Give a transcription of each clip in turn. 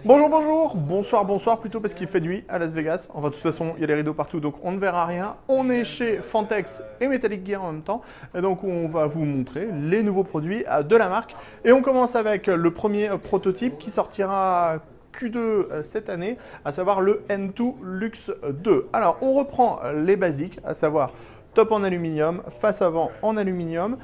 Bonjour, bonjour, bonsoir, bonsoir plutôt parce qu'il fait nuit à Las Vegas. Enfin, de toute façon, il y a les rideaux partout, donc on ne verra rien. On est chez Fantex et Metallic Gear en même temps. Et donc, on va vous montrer les nouveaux produits de la marque. Et on commence avec le premier prototype qui sortira Q2 cette année, à savoir le N2 Lux 2. Alors, on reprend les basiques, à savoir top en aluminium, face avant en aluminium.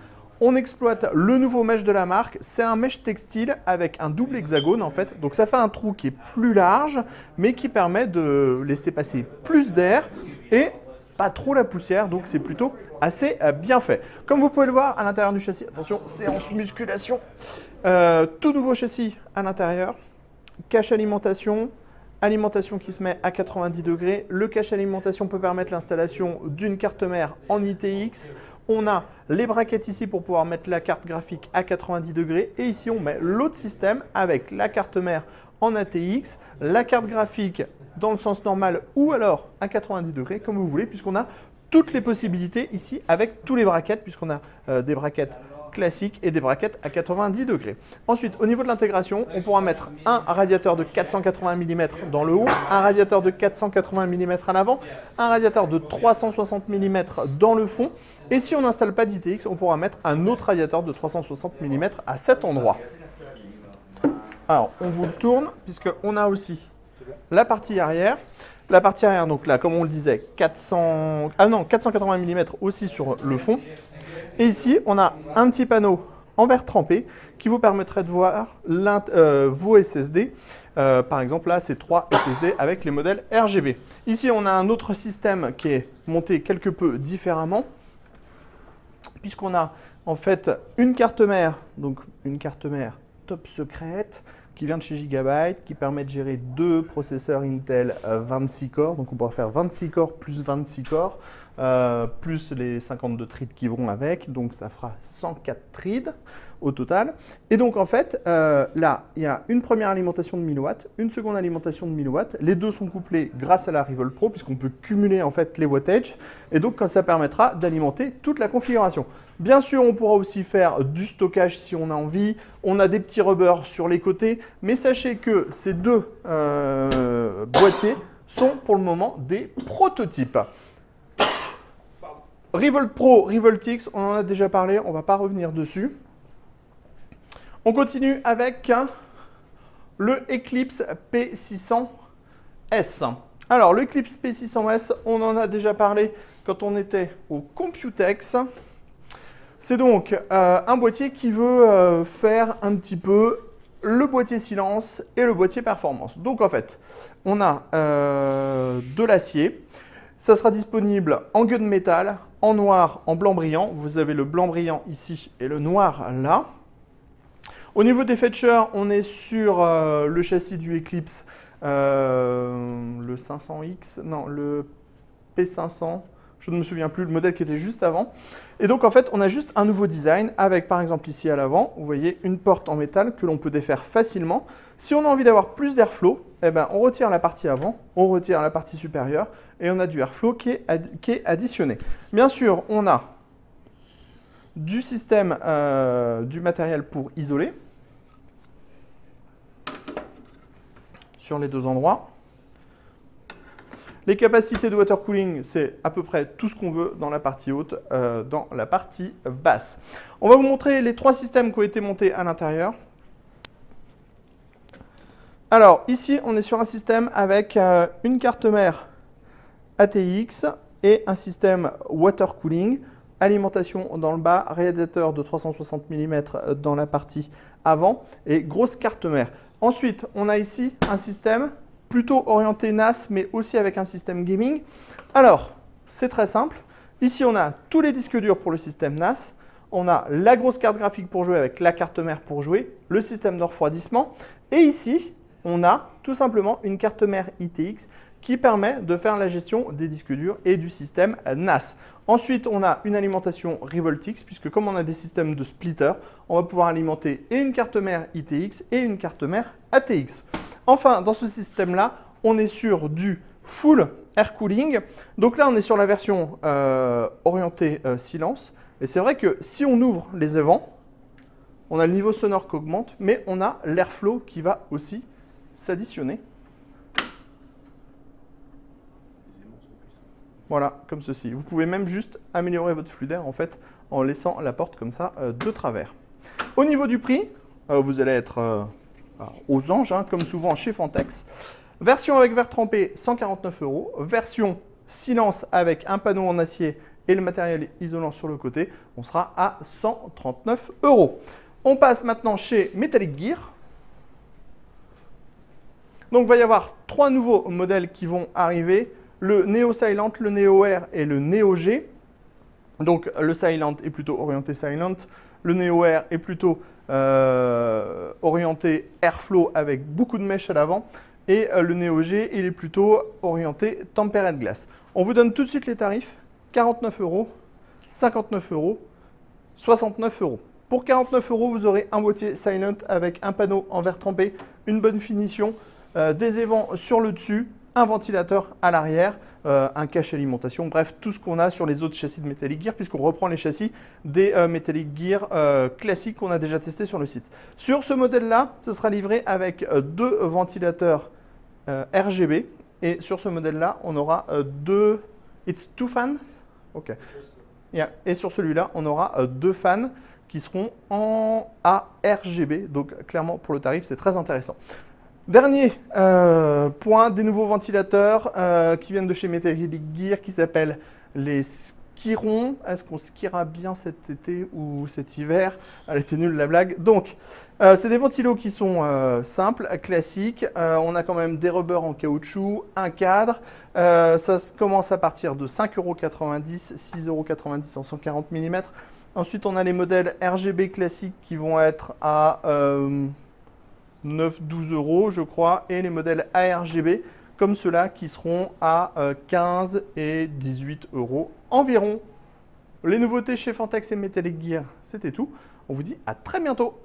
On exploite le nouveau mesh de la marque. C'est un mesh textile avec un double hexagone en fait. Donc ça fait un trou qui est plus large, mais qui permet de laisser passer plus d'air et pas trop la poussière. Donc c'est plutôt assez bien fait. Comme vous pouvez le voir à l'intérieur du châssis, attention, séance musculation. Tout nouveau châssis à l'intérieur. Cache alimentation. Alimentation qui se met à 90 degrés. Le cache alimentation peut permettre l'installation d'une carte mère en ITX. On a les braquettes ici pour pouvoir mettre la carte graphique à 90 degrés. Et ici, on met l'autre système avec la carte mère en ATX, la carte graphique dans le sens normal ou alors à 90 degrés, comme vous voulez, puisqu'on a toutes les possibilités ici avec tous les braquettes, puisqu'on a des braquettes classiques et des braquettes à 90 degrés. Ensuite, au niveau de l'intégration, on pourra mettre un radiateur de 480 mm dans le haut, un radiateur de 480 mm à l'avant, un radiateur de 360 mm dans le fond. Et si on n'installe pas d'ITX, on pourra mettre un autre radiateur de 360 mm à cet endroit. Alors, on vous le tourne, puisqu'on a aussi la partie arrière. La partie arrière, donc là, comme on le disait, 480 mm aussi sur le fond. Et ici, on a un petit panneau en verre trempé qui vous permettrait de voir vos SSD. Par exemple, là, c'est 3 SSD avec les modèles RGB. Ici, on a un autre système qui est monté quelque peu différemment, puisqu'on a en fait une carte mère, donc une carte mère top secrète, qui vient de chez Gigabyte, qui permet de gérer deux processeurs Intel 26 corps. Donc on pourra faire 26 corps plus 26 corps, plus les 52 threads qui vont avec. Donc ça fera 104 threads au total. Et donc en fait, là, il y a une première alimentation de 1000 watts, une seconde alimentation de 1000 watts. Les deux sont couplés grâce à la Revolt Pro, puisqu'on peut cumuler en fait les wattages. Et donc ça permettra d'alimenter toute la configuration. Bien sûr, on pourra aussi faire du stockage si on a envie. On a des petits rubbers sur les côtés. Mais sachez que ces deux boîtiers sont pour le moment des prototypes. Revolt Pro, Revolt X, on en a déjà parlé, on ne va pas revenir dessus. On continue avec le Eclipse P600S. Alors, le Eclipse P600S, on en a déjà parlé quand on était au Computex. C'est donc un boîtier qui veut faire un petit peu le boîtier silence et le boîtier performance. Donc en fait, on a de l'acier. Ça sera disponible en gunmetal, en noir, en blanc brillant. Vous avez le blanc brillant ici et le noir là. Au niveau des features, on est sur le châssis du Eclipse, le 500X, non, le P500. Je ne me souviens plus, le modèle qui était juste avant. Et donc, en fait, on a juste un nouveau design avec, par exemple, ici à l'avant, vous voyez, une porte en métal que l'on peut défaire facilement. Si on a envie d'avoir plus d'airflow, eh ben, on retire la partie avant, on retire la partie supérieure et on a du airflow qui est additionné. Bien sûr, on a du système, du matériel pour isoler sur les deux endroits. Les capacités de water cooling, c'est à peu près tout ce qu'on veut dans la partie haute, dans la partie basse. On va vous montrer les trois systèmes qui ont été montés à l'intérieur. Alors, ici, on est sur un système avec une carte mère ATX et un système water cooling. Alimentation dans le bas, radiateur de 360 mm dans la partie avant et grosse carte mère. Ensuite, on a ici un système plutôt orienté NAS, mais aussi avec un système gaming. Alors, c'est très simple. Ici, on a tous les disques durs pour le système NAS. On a la grosse carte graphique pour jouer avec la carte mère pour jouer, le système de refroidissement. Et ici, on a tout simplement une carte mère ITX qui permet de faire la gestion des disques durs et du système NAS. Ensuite, on a une alimentation RevoltX, puisque comme on a des systèmes de splitter, on va pouvoir alimenter et une carte mère ITX et une carte mère ATX. Enfin, dans ce système-là, on est sur du full air cooling. Donc là, on est sur la version orientée silence. Et c'est vrai que si on ouvre les évents, on a le niveau sonore qui augmente, mais on a l'airflow qui va aussi s'additionner. Voilà, comme ceci. Vous pouvez même juste améliorer votre flux d'air en fait en laissant la porte comme ça de travers. Au niveau du prix, vous allez être aux anges, hein, comme souvent chez Fantex. Version avec verre trempé, 149 €. Version silence avec un panneau en acier et le matériel isolant sur le côté, on sera à 139 €. On passe maintenant chez Metallic Gear. Donc il va y avoir 3 nouveaux modèles qui vont arriver. Le Neo Silent, le Neo Air et le Neo G. Donc le Silent est plutôt orienté Silent. Le Neo Air est plutôt orienté Airflow avec beaucoup de mèches à l'avant. Et le Neo G, il est plutôt orienté Tempered Glass. On vous donne tout de suite les tarifs. 49 €, 59 €, 69 €. Pour 49 €, vous aurez un boîtier Silent avec un panneau en verre trempé, une bonne finition, des évents sur le dessus, un ventilateur à l'arrière, un cache alimentation, bref, tout ce qu'on a sur les autres châssis de Metallic Gear, puisqu'on reprend les châssis des Metallic Gear classiques qu'on a déjà testés sur le site. Sur ce modèle-là, ce sera livré avec 2 ventilateurs RGB, et sur ce modèle-là, on aura 2... It's 2 fans? Ok. Yeah. Et sur celui-là, on aura 2 fans qui seront en ARGB, donc clairement pour le tarif, c'est très intéressant. Dernier point, des nouveaux ventilateurs qui viennent de chez Metallic Gear qui s'appellent les Skiron. Est-ce qu'on skiera bien cet été ou cet hiver? Elle était nulle la blague. Donc, c'est des ventilos qui sont simples, classiques. On a quand même des rubbers en caoutchouc, un cadre. Ça commence à partir de 5,90 €, 6,90 € en 140 mm. Ensuite, on a les modèles RGB classiques qui vont être à 9-12 € je crois, et les modèles ARGB comme ceux-là qui seront à 15 et 18 € environ. Les nouveautés chez Fantex et Metallic Gear, c'était tout. On vous dit à très bientôt.